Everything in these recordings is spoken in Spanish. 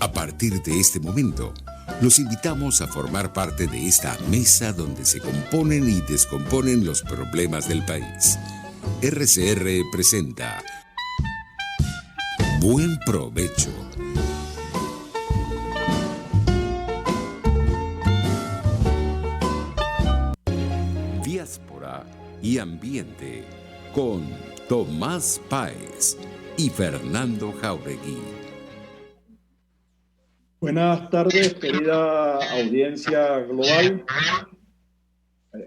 A partir de este momento, los invitamos a formar parte de esta mesa donde se componen y descomponen los problemas del país. RCR presenta Buen Provecho. Diáspora y Ambiente con Tomás Páez y Fernando Jáuregui. Buenas tardes, querida audiencia global.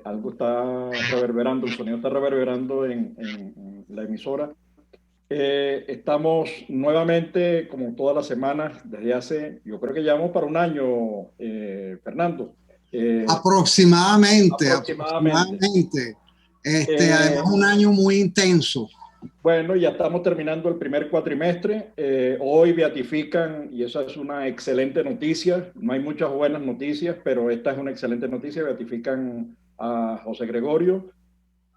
Algo está reverberando, el sonido está reverberando en la emisora. Estamos nuevamente, como todas las semanas, desde hace, yo creo que llevamos para un año, Fernando. Aproximadamente. Además, un año muy intenso. Bueno, ya estamos terminando el primer cuatrimestre. Hoy beatifican, y esa es una excelente noticia. No hay muchas buenas noticias, pero esta es una excelente noticia. Beatifican a José Gregorio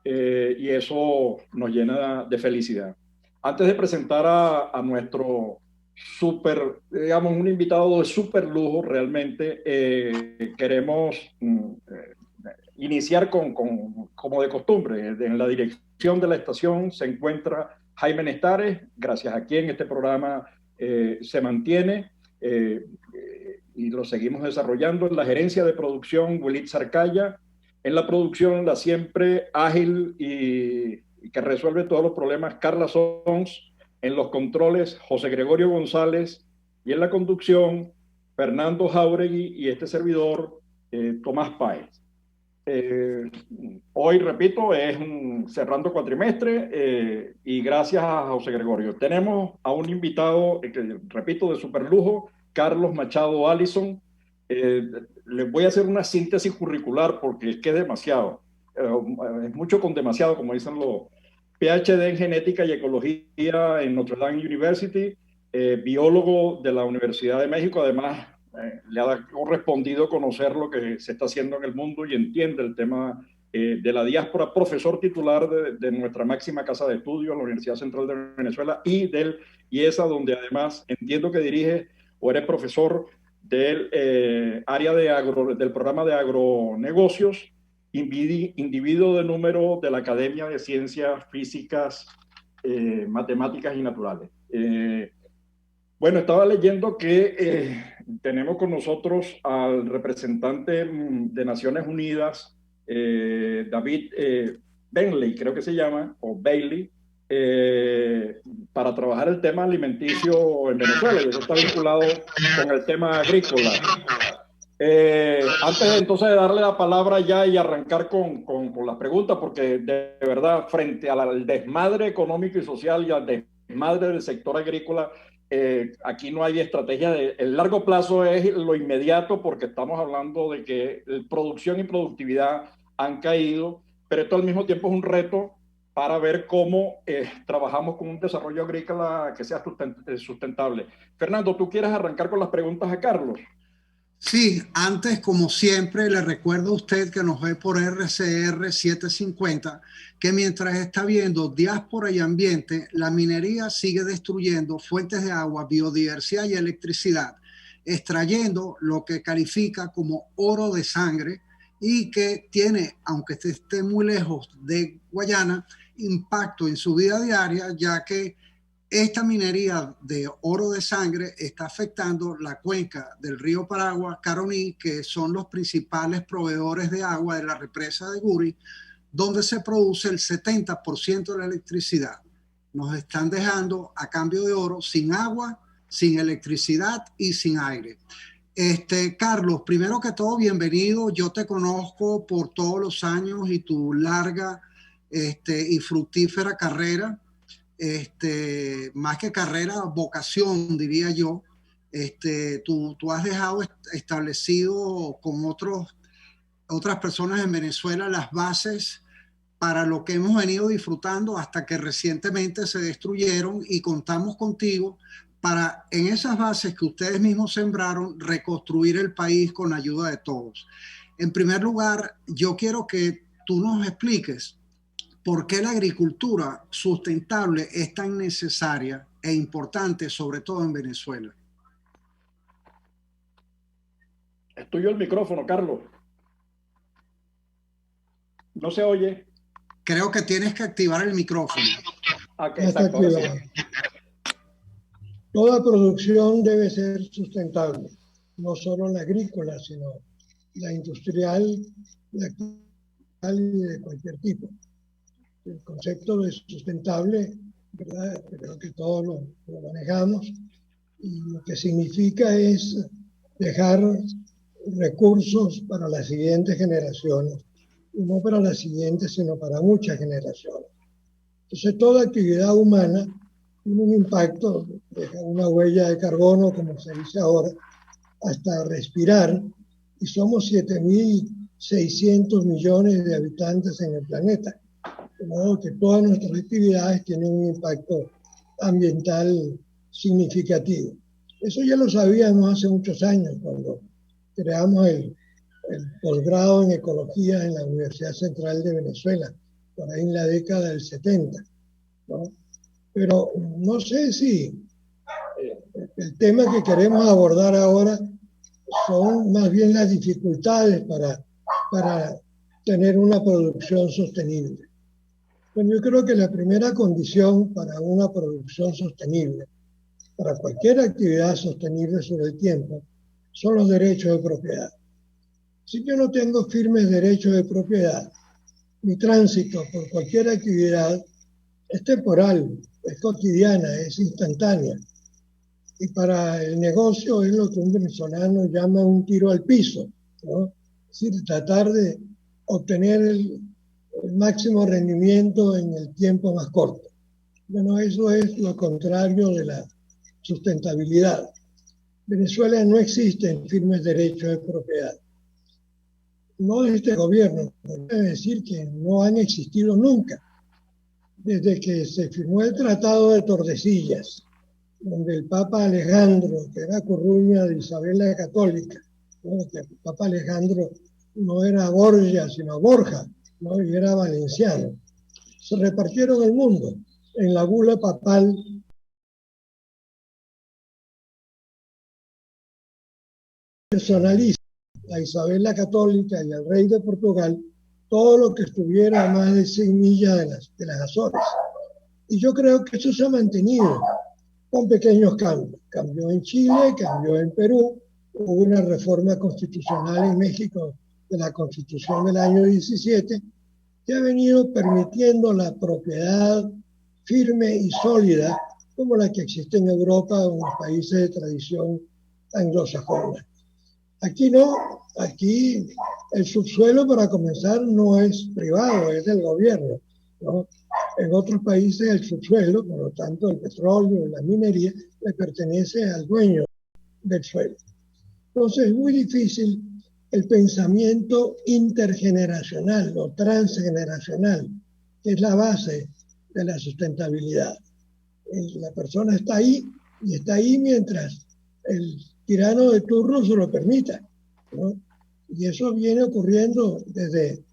y eso nos llena de felicidad. Antes de presentar a nuestro digamos, un invitado de súper lujo, realmente queremos iniciar como de costumbre. En la dirección de la estación se encuentra Jaime Nestares, gracias a quien este programa se mantiene y lo seguimos desarrollando. En la gerencia de producción, Willy Zarcaya. En la producción, la siempre ágil y que resuelve todos los problemas, Carla Sons. En los controles, José Gregorio González. Y en la conducción, Fernando Jáuregui y este servidor, Tomás Páez. Hoy, repito, es cerrando cuatrimestre y gracias a José Gregorio. Tenemos a un invitado, repito, de super lujo, Carlos Machado Allison. Les voy a hacer una síntesis curricular porque es que es demasiado. Es mucho con demasiado, como dicen los PhD en genética y ecología en Notre Dame University, biólogo de la Universidad de México, además le ha correspondido conocer lo que se está haciendo en el mundo y entiende el tema de la diáspora, profesor titular de nuestra máxima casa de estudios, la Universidad Central de Venezuela, y del IESA, donde además entiendo que dirige o eres profesor del área del programa de agronegocios, individuo de número de la Academia de Ciencias Físicas, Matemáticas y Naturales. Bueno, estaba leyendo que tenemos con nosotros al representante de Naciones Unidas, David Bentley, creo que se llama, o Bailey, para trabajar el tema alimenticio en Venezuela, y eso está vinculado con el tema agrícola. Antes entonces de darle la palabra ya y arrancar con las preguntas, porque de verdad, frente al desmadre económico y social y al desmadre del sector agrícola, aquí no hay estrategia. El largo plazo es lo inmediato, porque estamos hablando de que producción y productividad han caído, pero esto al mismo tiempo es un reto para ver cómo trabajamos con un desarrollo agrícola que sea sustentable. Fernando, ¿tú quieres arrancar con las preguntas a Carlos? Sí, antes, como siempre, le recuerdo a usted que nos ve por RCR 750, que mientras está viendo Diáspora y Ambiente, la minería sigue destruyendo fuentes de agua, biodiversidad y electricidad, extrayendo lo que califica como oro de sangre y que tiene, aunque esté muy lejos de Guayana, impacto en su vida diaria, ya que esta minería de oro de sangre está afectando la cuenca del río Paragua, Caroní, que son los principales proveedores de agua de la represa de Guri, donde se produce el 70% de la electricidad. Nos están dejando a cambio de oro sin agua, sin electricidad y sin aire. Carlos, primero que todo, bienvenido. Yo te conozco por todos los años y tu larga y fructífera carrera. Más que carrera, vocación, diría yo. Tú has dejado establecido con otras personas en Venezuela las bases para lo que hemos venido disfrutando hasta que recientemente se destruyeron, y contamos contigo para, en esas bases que ustedes mismos sembraron, reconstruir el país con ayuda de todos. En primer lugar, yo quiero que tú nos expliques ¿por qué la agricultura sustentable es tan necesaria e importante, sobre todo en Venezuela? Es tuyo el micrófono, Carlos. No se oye. Creo que tienes que activar el micrófono. Okay, exacto, ahora sí. Toda producción debe ser sustentable, no solo la agrícola, sino la industrial, la y de cualquier tipo. El concepto de sustentable, ¿verdad? Creo que todos lo manejamos, y lo que significa es dejar recursos para las siguientes generaciones, y no para las siguientes, sino para muchas generaciones. Entonces, toda actividad humana tiene un impacto, deja una huella de carbono, como se dice ahora, hasta respirar, y somos 7.600 millones de habitantes en el planeta. De modo que todas nuestras actividades tienen un impacto ambiental significativo. Eso ya lo sabíamos hace muchos años, cuando creamos el posgrado en ecología en la Universidad Central de Venezuela, por ahí en la década del 70, ¿no? Pero no sé si el tema que queremos abordar ahora son más bien las dificultades para tener una producción sostenible. Bueno, yo creo que la primera condición para una producción sostenible, para cualquier actividad sostenible sobre el tiempo, son los derechos de propiedad. Si yo no tengo firmes derechos de propiedad, mi tránsito por cualquier actividad es temporal, es cotidiana, es instantánea. Y para el negocio es lo que un venezolano llama un tiro al piso, ¿no? Es decir, tratar de obtener el máximo rendimiento en el tiempo más corto. Bueno, eso es lo contrario de la sustentabilidad. En Venezuela no existen firmes derechos de propiedad. No de este gobierno, debe decir que no han existido nunca. Desde que se firmó el Tratado de Tordesillas, donde el Papa Alejandro, que era curruña de Isabel la Católica, ¿no? Que el Papa Alejandro no era Borgia, sino Borja, ¿no? Y era valenciano. Se repartieron el mundo en la bula papal personaliza a Isabel la Católica y al rey de Portugal todo lo que estuviera a más de 100 millas de las Azores. Y yo creo que eso se ha mantenido con pequeños cambios. Cambió en Chile, cambió en Perú, hubo una reforma constitucional en México de la Constitución del año 17, que ha venido permitiendo la propiedad firme y sólida como la que existe en Europa o en los países de tradición anglosajona. Aquí no, aquí el subsuelo para comenzar no es privado, es del gobierno, ¿no? En otros países el subsuelo, por lo tanto el petróleo, la minería, le pertenece al dueño del suelo. Entonces es muy difícil el pensamiento intergeneracional o transgeneracional, que es la base de la sustentabilidad. La persona está ahí y está ahí mientras el tirano de turno se lo permita, ¿no? Y eso viene ocurriendo desde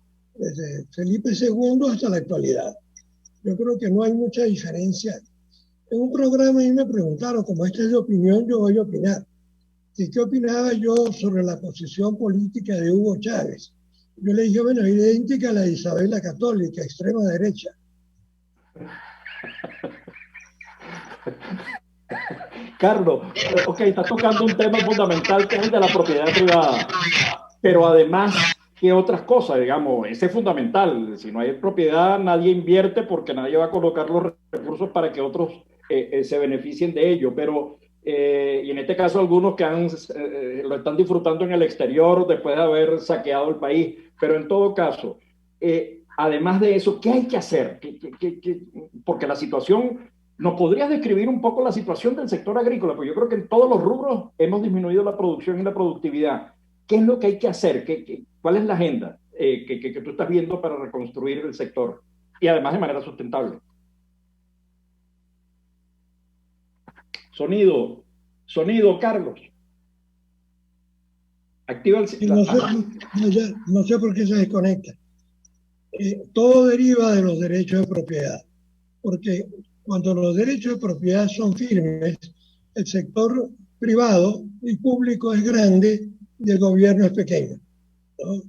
Felipe II hasta la actualidad. Yo creo que no hay mucha diferencia. En un programa a mí me preguntaron, como este es de opinión, yo voy a opinar. ¿Qué opinaba yo sobre la posición política de Hugo Chávez? Yo le dije, bueno, idéntica a la de Isabel la Católica, extrema derecha. Carlos, ok, está tocando un tema fundamental que es el de la propiedad privada, pero además, ¿qué otras cosas? Digamos, ese es fundamental. Si no hay propiedad, nadie invierte porque nadie va a colocar los recursos para que otros se beneficien de ello, pero y en este caso algunos que lo están disfrutando en el exterior después de haber saqueado el país, pero en todo caso, además de eso, ¿qué hay que hacer? Porque la situación... ¿Nos podrías describir un poco la situación del sector agrícola? Porque yo creo que en todos los rubros hemos disminuido la producción y la productividad. ¿Qué es lo que hay que hacer? ¿Cuál es la agenda que tú estás viendo para reconstruir el sector? Y además de manera sustentable. Sonido, Carlos. Activa el... No sé por qué se desconecta. Todo deriva de los derechos de propiedad. Porque cuando los derechos de propiedad son firmes, el sector privado y público es grande y el gobierno es pequeño, ¿no?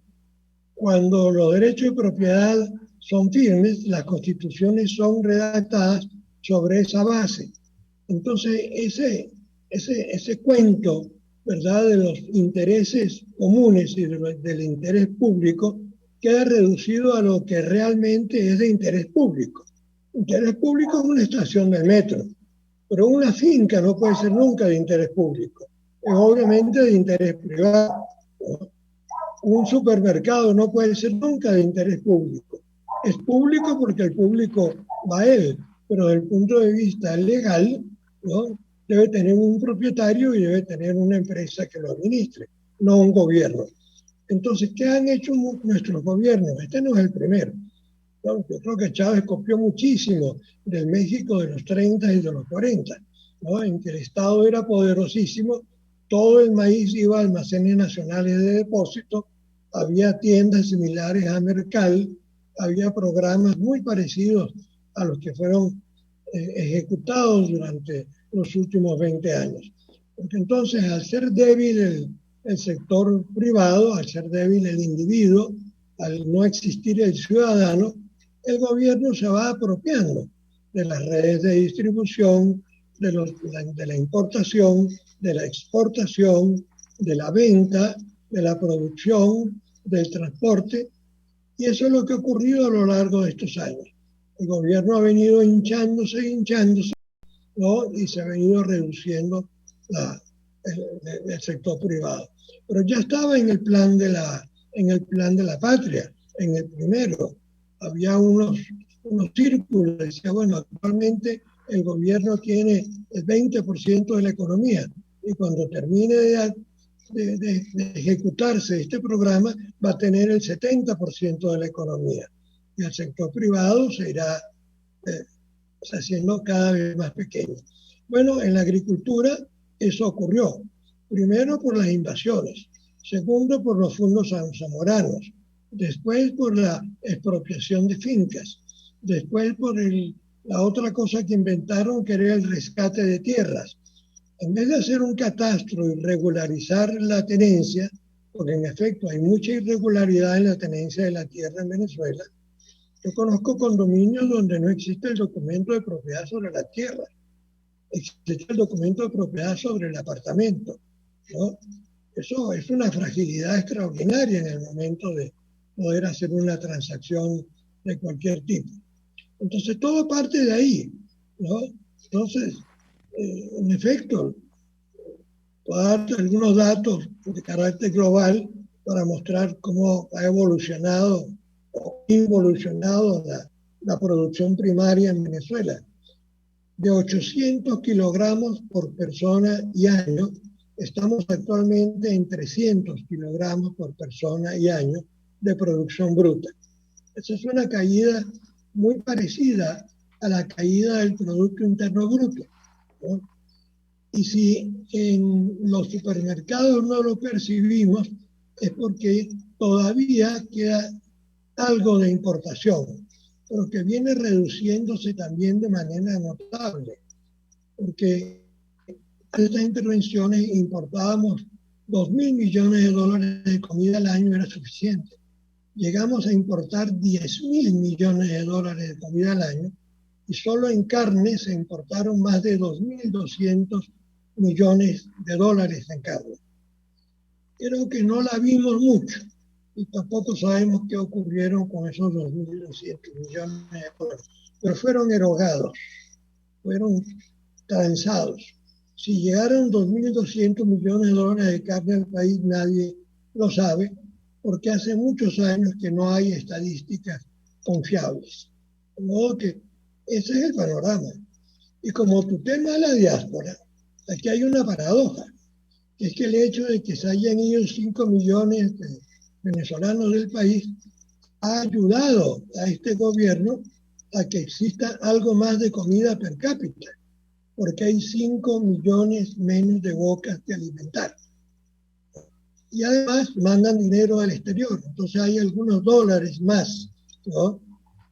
Cuando los derechos de propiedad son firmes, las constituciones son redactadas sobre esa base. Entonces, ese cuento, ¿verdad?, de los intereses comunes y del interés público queda reducido a lo que realmente es de interés público. Interés público es una estación del metro, pero una finca no puede ser nunca de interés público, es obviamente de interés privado, ¿no? Un supermercado no puede ser nunca de interés público. Es público porque el público va a él, pero desde el punto de vista legal, ¿no?, debe tener un propietario y debe tener una empresa que lo administre, no un gobierno. Entonces, ¿qué han hecho nuestros gobiernos? Este no es el primero. Yo creo que Chávez copió muchísimo del México de los 30 y de los 40, ¿no?, en que el Estado era poderosísimo, todo el maíz iba a almacenes nacionales de depósito, había tiendas similares a Mercal, había programas muy parecidos a los que fueron ejecutados durante los últimos 20 años. Porque entonces, al ser débil el sector privado, al ser débil el individuo, al no existir el ciudadano, el gobierno se va apropiando de las redes de distribución, de la importación, de la exportación, de la venta, de la producción, del transporte, y eso es lo que ha ocurrido a lo largo de estos años. El gobierno ha venido hinchándose, ¿no?, y se ha venido reduciendo el sector privado. Pero ya estaba en el plan de la patria, en el primero. Había unos círculos, decía, bueno, actualmente el gobierno tiene el 20% de la economía y cuando termine de ejecutarse este programa va a tener el 70% de la economía y el sector privado se irá haciendo cada vez más pequeño. Bueno, en la agricultura eso ocurrió, primero por las invasiones, segundo por los fondos zamoranos, después por la expropiación de fincas, después por la otra cosa que inventaron, que era el rescate de tierras. En vez de hacer un catastro y regularizar la tenencia, porque en efecto hay mucha irregularidad en la tenencia de la tierra en Venezuela, yo conozco condominios donde no existe el documento de propiedad sobre la tierra, existe el documento de propiedad sobre el apartamento, ¿no? Eso es una fragilidad extraordinaria en el momento de poder hacer una transacción de cualquier tipo. Entonces, todo parte de ahí, ¿no? Entonces, en efecto, puedo darte algunos datos de carácter global para mostrar cómo ha evolucionado o involucionado la producción primaria en Venezuela. De 800 kilogramos por persona y año, estamos actualmente en 300 kilogramos por persona y año de producción bruta. Esa es una caída muy parecida a la caída del Producto Interno Bruto, ¿no? Y si en los supermercados no lo percibimos, es porque todavía queda algo de importación, pero que viene reduciéndose también de manera notable, porque en estas intervenciones importábamos 2.000 millones de dólares de comida al año, era suficiente. Llegamos a importar 10.000 millones de dólares de comida al año y solo en carne se importaron más de 2.200 millones de dólares en carne. Creo que no la vimos mucho y tampoco sabemos qué ocurrieron con esos 2.200 millones de dólares, pero fueron erogados, fueron transados. Si llegaron 2.200 millones de dólares de carne al país, nadie lo sabe, porque hace muchos años que no hay estadísticas confiables. De modo que ese es el panorama. Y como tu tema es la diáspora, aquí hay una paradoja, que es que el hecho de que se hayan ido 5 millones de venezolanos del país ha ayudado a este gobierno a que exista algo más de comida per cápita, porque hay 5 millones menos de bocas que alimentar. Y además mandan dinero al exterior, entonces hay algunos dólares más, ¿no?,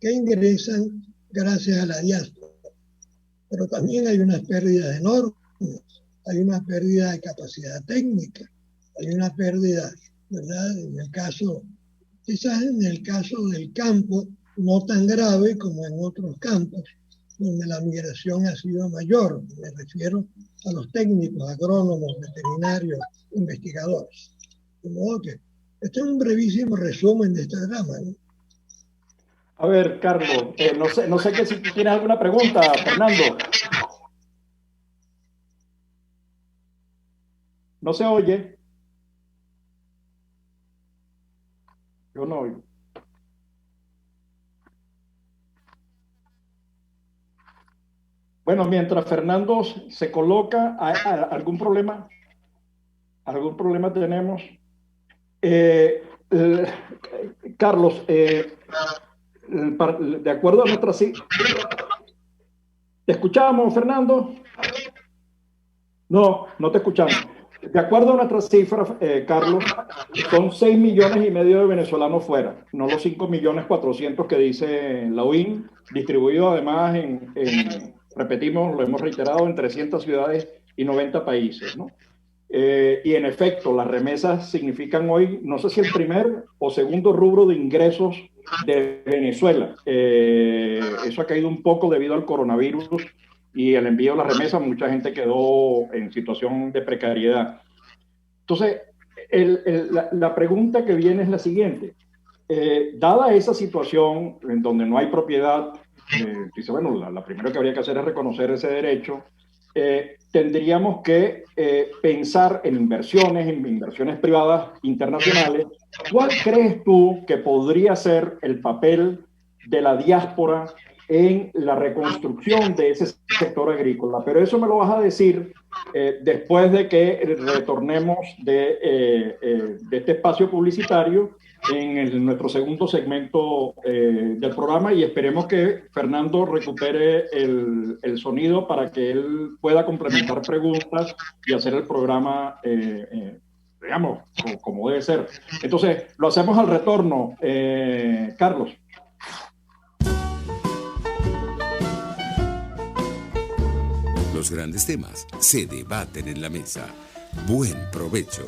que ingresan gracias a la diáspora. Pero también hay unas pérdidas enormes, hay una pérdida de capacidad técnica, hay una pérdida, ¿verdad? Quizás en el caso del campo, no tan grave como en otros campos, donde la migración ha sido mayor. Me refiero a los técnicos, agrónomos, veterinarios, investigadores. De modo que este es un brevísimo resumen de este drama, ¿no? A ver, Carlos, no sé si tienes alguna pregunta, Fernando. No se oye. Yo no oigo. Bueno, mientras Fernando se coloca, ¿algún problema? ¿Algún problema tenemos? Carlos, de acuerdo a nuestra cifra, ¿te escuchamos, Fernando? No te escuchamos. De acuerdo a nuestras cifras, Carlos, son 6,5 millones de venezolanos fuera, no los 5,400,000 que dice la OIM, distribuido además repetimos, lo hemos reiterado, en 300 ciudades y 90 países, ¿no? Y en efecto, las remesas significan hoy, no sé si el primer o segundo rubro de ingresos de Venezuela. Eso ha caído un poco debido al coronavirus y el envío de las remesas. Mucha gente quedó en situación de precariedad. Entonces, la pregunta que viene es la siguiente. Dada esa situación en donde no hay propiedad, dice, bueno, la primero que habría que hacer es reconocer ese derecho. Tendríamos que pensar en inversiones privadas internacionales. ¿Cuál crees tú que podría ser el papel de la diáspora en la reconstrucción de ese sector agrícola? Pero eso me lo vas a decir después de que retornemos de este espacio publicitario en nuestro segundo segmento del programa, y esperemos que Fernando recupere el sonido para que él pueda complementar preguntas y hacer el programa, digamos, como debe ser. Entonces, lo hacemos al retorno, Carlos. Los grandes temas se debaten en la mesa. Buen provecho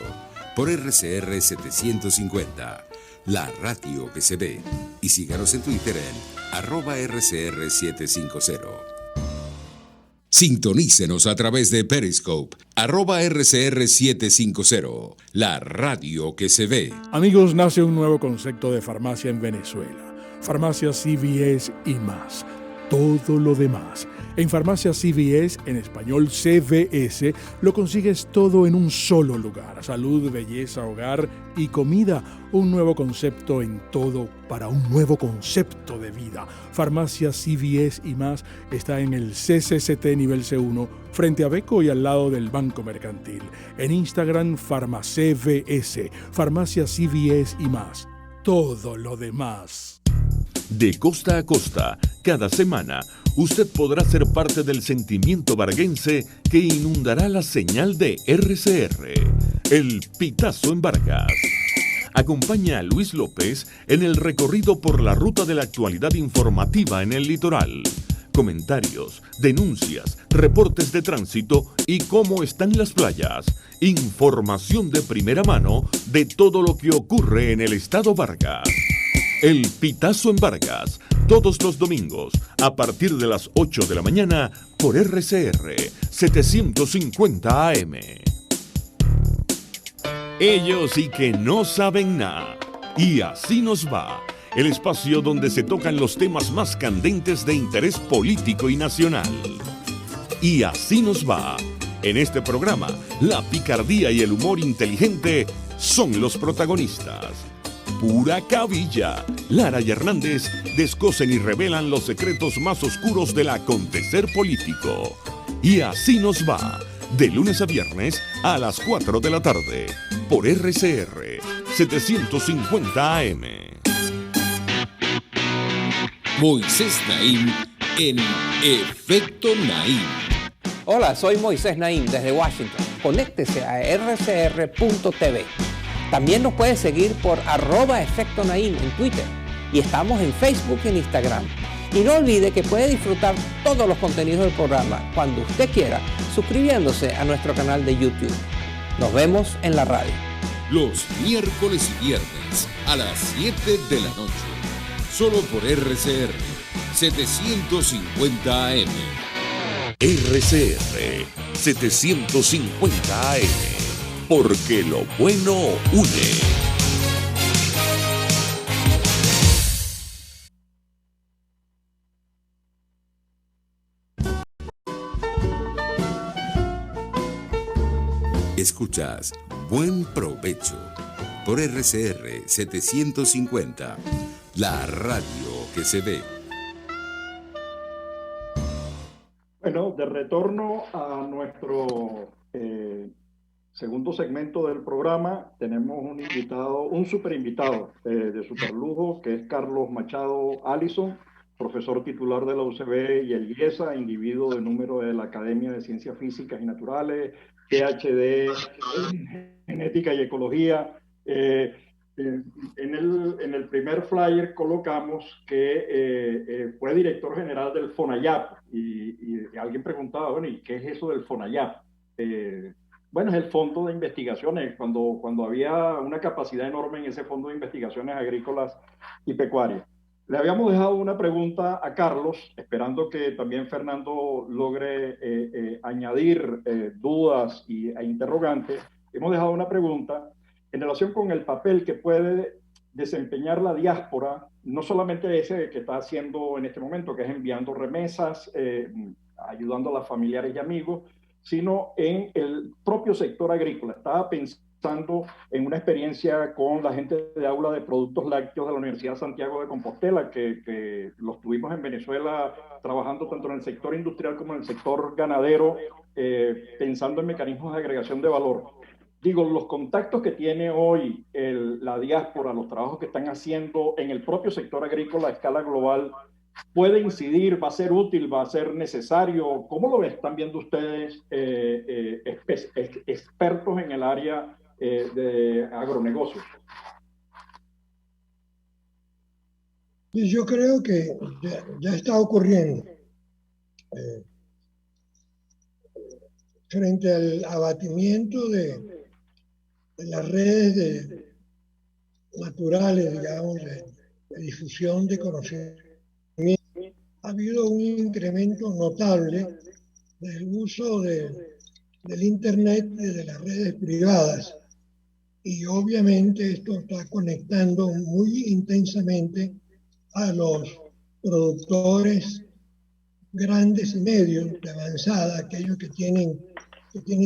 por RCR 750. La radio que se ve. Y síganos en Twitter en @RCR750. Sintonícenos a través de Periscope, @RCR750. La radio que se ve. Amigos, nace un nuevo concepto de farmacia en Venezuela. Farmacia CVS y más. Todo lo demás. En Farmacia CVS, en español CVS, lo consigues todo en un solo lugar. Salud, belleza, hogar y comida. Un nuevo concepto en todo para un nuevo concepto de vida. Farmacia CVS y más está en el CCCT nivel C1, frente a Beco y al lado del Banco Mercantil. En Instagram, FarmaCVS. Farmacia CVS y más. Todo lo demás. De costa a costa, cada semana, usted podrá ser parte del sentimiento varguense que inundará la señal de RCR, el Pitazo en Vargas. Acompaña a Luis López en el recorrido por la ruta de la actualidad informativa en el litoral. Comentarios, denuncias, reportes de tránsito y cómo están las playas. Información de primera mano de todo lo que ocurre en el estado Vargas. El Pitazo en Vargas, todos los domingos, a partir de las 8 de la mañana, por RCR 750 AM. Ellos sí que no saben nada. Y así nos va, el espacio donde se tocan los temas más candentes de interés político y nacional. Y así nos va. En este programa, la picardía y el humor inteligente son los protagonistas. Pura cabilla. Lara y Hernández descosen y revelan los secretos más oscuros del acontecer político. Y así nos va, de lunes a viernes a las 4 de la tarde, por RCR 750 AM. Moisés Naim en Efecto Naim. Hola, soy Moisés Naim desde Washington. Conéctese a rcr.tv. También nos puede seguir por @Efecto Naim en Twitter. Y estamos en Facebook y en Instagram. Y no olvide que puede disfrutar todos los contenidos del programa cuando usted quiera, suscribiéndose a nuestro canal de YouTube. Nos vemos en la radio. los miércoles y viernes a las 7 de la noche. Solo por RCR 750 AM. RCR 750 AM. Porque lo bueno une. Escuchas Buen Provecho por RCR 750, la radio que se ve. Bueno, de retorno a nuestro segundo segmento del programa, tenemos un super invitado de superlujo, que es Carlos Machado Allison, profesor titular de la UCB y el IESA, individuo de número de la Academia de Ciencias Físicas y Naturales, PhD en Genética y Ecología. En el primer flyer colocamos que fue director general del FONAYAP y alguien preguntaba, bueno, ¿y qué es eso del FONAYAP? Bueno, es el Fondo de Investigaciones, cuando había una capacidad enorme en ese Fondo de Investigaciones Agrícolas y Pecuarias. Le habíamos dejado una pregunta a Carlos, esperando que también Fernando logre añadir dudas e interrogantes. Hemos dejado una pregunta en relación con el papel que puede desempeñar la diáspora, no solamente ese que está haciendo en este momento, que es enviando remesas, ayudando a los familiares y amigos, sino en el propio sector agrícola. Estaba pensando en una experiencia con la gente de aula de productos lácteos de la Universidad de Santiago de Compostela, que los tuvimos en Venezuela trabajando tanto en el sector industrial como en el sector ganadero, pensando en mecanismos de agregación de valor. Digo, los contactos que tiene hoy la diáspora, los trabajos que están haciendo en el propio sector agrícola a escala global, ¿puede incidir? ¿Va a ser útil? ¿Va a ser necesario? ¿Cómo lo están viendo ustedes, expertos en el área de agronegocios? Yo creo que ya está ocurriendo. Frente al abatimiento de las redes naturales, digamos, de difusión de conocimiento, ha habido un incremento notable del uso del Internet y de las redes privadas. Y obviamente esto está conectando muy intensamente a los productores grandes y medios de avanzada, aquellos que tienen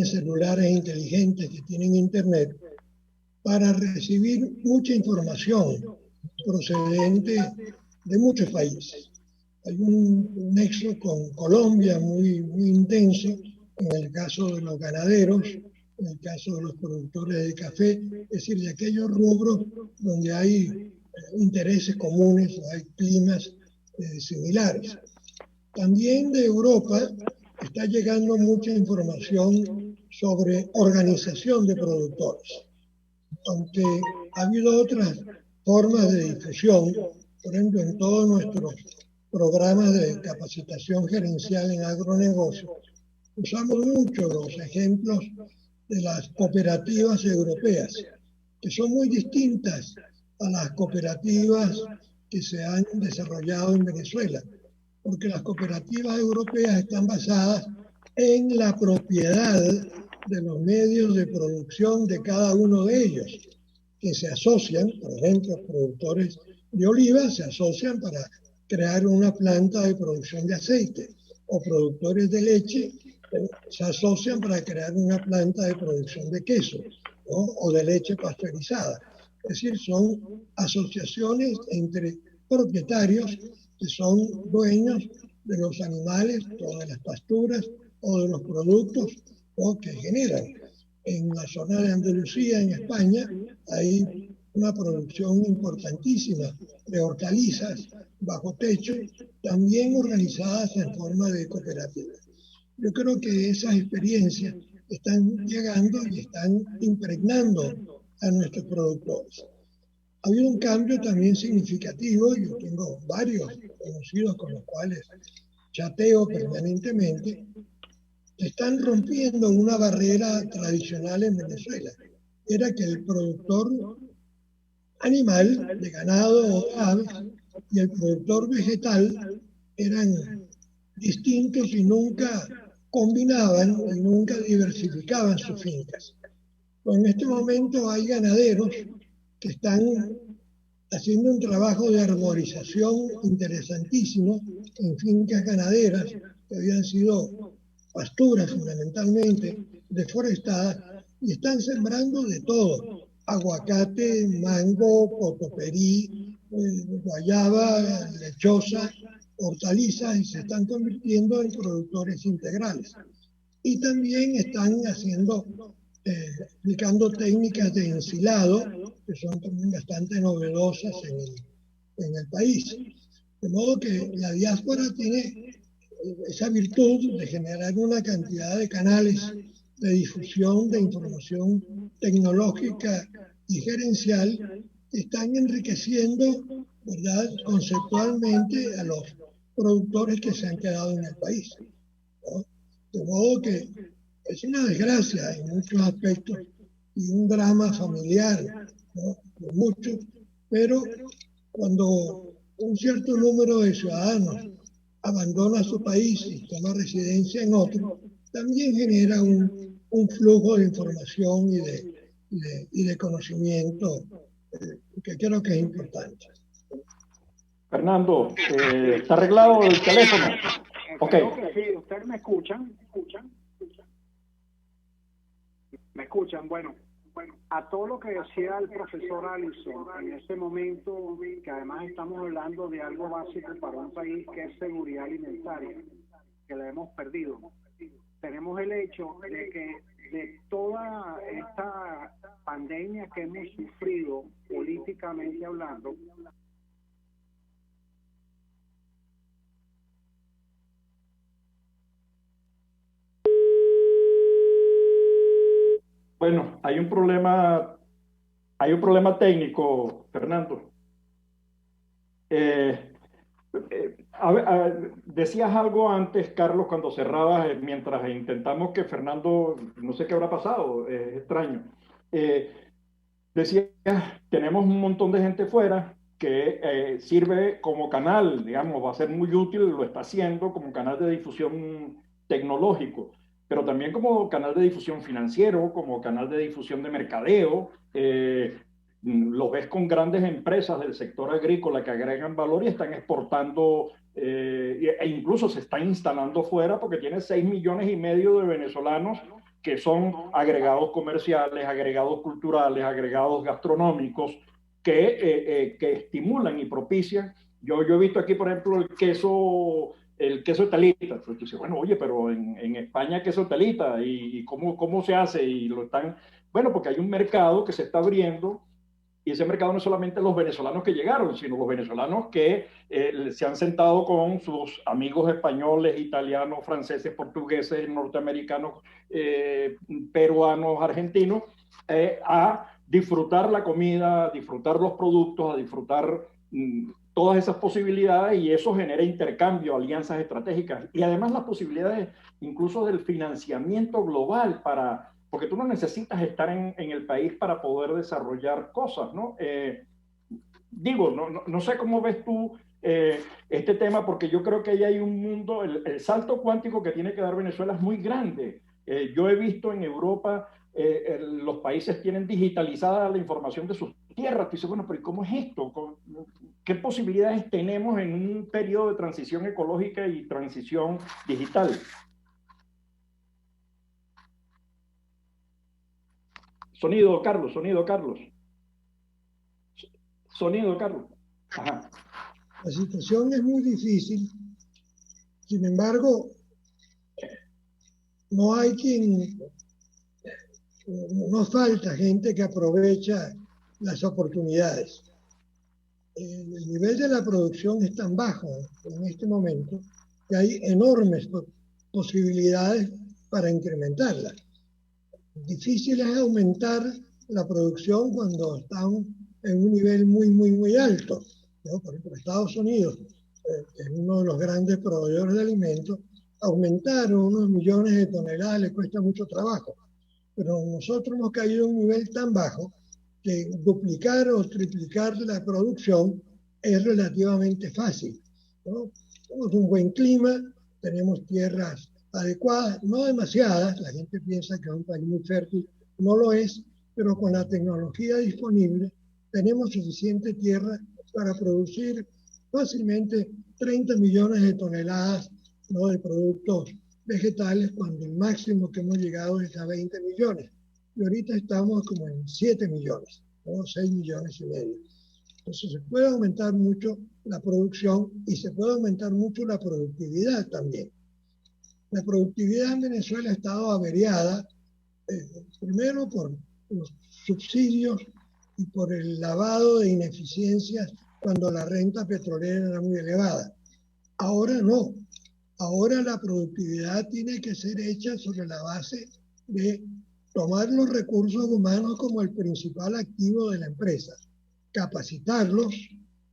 celulares inteligentes, que tienen Internet, para recibir mucha información procedente de muchos países. Hay un nexo con Colombia muy intenso, en el caso de los ganaderos, en el caso de los productores de café, es decir, de aquellos rubros donde hay intereses comunes, hay climas similares. También de Europa está llegando mucha información sobre organización de productores. Aunque ha habido otras formas de difusión, por ejemplo, en todos nuestros programas de capacitación gerencial en agronegocios, usamos mucho los ejemplos de las cooperativas europeas, que son muy distintas a las cooperativas que se han desarrollado en Venezuela, porque las cooperativas europeas están basadas en la propiedad de los medios de producción de cada uno de ellos, que se asocian, por ejemplo, productores de oliva se asocian para crear una planta de producción de aceite, o productores de leche se asocian para crear una planta de producción de queso, ¿no? O de leche pasteurizada. Es decir, son asociaciones entre propietarios que son dueños de los animales o de las pasturas o de los productos que generan. En la zona de Andalucía, en España, hay una producción importantísima de hortalizas bajo techo, también organizadas en forma de cooperativas. Yo creo que esas experiencias están llegando y están impregnando a nuestros productores. Ha habido un cambio también significativo. Yo tengo varios conocidos con los cuales chateo permanentemente, que están rompiendo una barrera tradicional en Venezuela, era que el productor animal, de ganado o aves, y el productor vegetal eran distintos y nunca combinaban y nunca diversificaban sus fincas. Pues en este momento hay ganaderos que están haciendo un trabajo de arborización interesantísimo en fincas ganaderas que habían sido pasturas fundamentalmente, deforestadas, y están sembrando de todo: aguacate, mango, cotoperí, guayaba, lechosa, hortalizas, y se están convirtiendo en productores integrales. Y también están aplicando técnicas de ensilado que son también bastante novedosas en el país. De modo que la diáspora tiene esa virtud de generar una cantidad de canales de difusión de información tecnológica y gerencial que están enriqueciendo, ¿verdad?, conceptualmente a los productores que se han quedado en el país, ¿no? De modo que es una desgracia en muchos aspectos y un drama familiar, ¿no?, de muchos, pero cuando un cierto número de ciudadanos abandona su país y toma residencia en otro, también genera un flujo de información y de conocimiento que creo que es importante. Fernando, ¿está arreglado el teléfono? Ok. Sí, ustedes me escuchan. ¿Me escuchan? Bueno, a todo lo que decía el profesor Allison en este momento, que además estamos hablando de algo básico para un país, que es seguridad alimentaria, que la hemos perdido. Tenemos el hecho de que de toda esta pandemia que hemos sufrido políticamente hablando, Bueno, hay un problema técnico, Fernando. Decías algo antes, Carlos, cuando cerrabas, mientras intentamos que Fernando, no sé qué habrá pasado, es extraño. Decías, tenemos un montón de gente fuera que sirve como canal, digamos, va a ser muy útil, lo está haciendo como canal de difusión tecnológico, pero también como canal de difusión financiero, como canal de difusión de mercadeo. Lo ves con grandes empresas del sector agrícola que agregan valor y están exportando, e incluso se están instalando fuera, porque tiene 6,5 millones de venezolanos que son agregados comerciales, agregados culturales, agregados gastronómicos, que estimulan y propician. Yo he visto aquí, por ejemplo, el queso telita. Pues tú dices, bueno, oye, pero en España queso telita, ¿y cómo se hace? Y lo están, bueno, porque hay un mercado que se está abriendo, y ese mercado no es solamente los venezolanos que llegaron, sino los venezolanos que se han sentado con sus amigos españoles, italianos, franceses, portugueses, norteamericanos, peruanos, argentinos, a disfrutar la comida, a disfrutar los productos, a disfrutar todas esas posibilidades, y eso genera intercambio, alianzas estratégicas, y además las posibilidades incluso del financiamiento global porque tú no necesitas estar en el país para poder desarrollar cosas, ¿no? No sé cómo ves tú este tema, porque yo creo que ahí hay un mundo, el salto cuántico que tiene que dar Venezuela es muy grande. Yo he visto en Europa, los países tienen digitalizada la información de sus tierras. Tú dices, bueno, pero ¿cómo es esto? ¿Qué posibilidades tenemos en un periodo de transición ecológica y transición digital? Sonido, Carlos. Ajá. La situación es muy difícil. Sin embargo, no falta gente que aprovecha las oportunidades. El nivel de la producción es tan bajo en este momento que hay enormes posibilidades para incrementarla. Difícil es aumentar la producción cuando están en un nivel muy alto, ¿no? Por ejemplo, Estados Unidos, que es uno de los grandes proveedores de alimentos, aumentar unos millones de toneladas le cuesta mucho trabajo. pero nosotros hemos caído a un nivel tan bajo que duplicar o triplicar la producción es relativamente fácil, ¿no? Tenemos un buen clima, tenemos tierras adecuadas, no demasiadas, la gente piensa que es un país muy fértil, no lo es, pero con la tecnología disponible tenemos suficiente tierra para producir fácilmente 30 millones de toneladas, ¿no?, de productos vegetales, cuando el máximo que hemos llegado es a 20 millones. Y ahorita estamos como en 7 millones, ¿no? 6 millones y medio. Entonces se puede aumentar mucho la producción y se puede aumentar mucho la productividad también. La productividad en Venezuela ha estado averiada, primero por los subsidios y por el lavado de ineficiencias cuando la renta petrolera era muy elevada. Ahora no. Ahora la productividad tiene que ser hecha sobre la base de tomar los recursos humanos como el principal activo de la empresa, capacitarlos,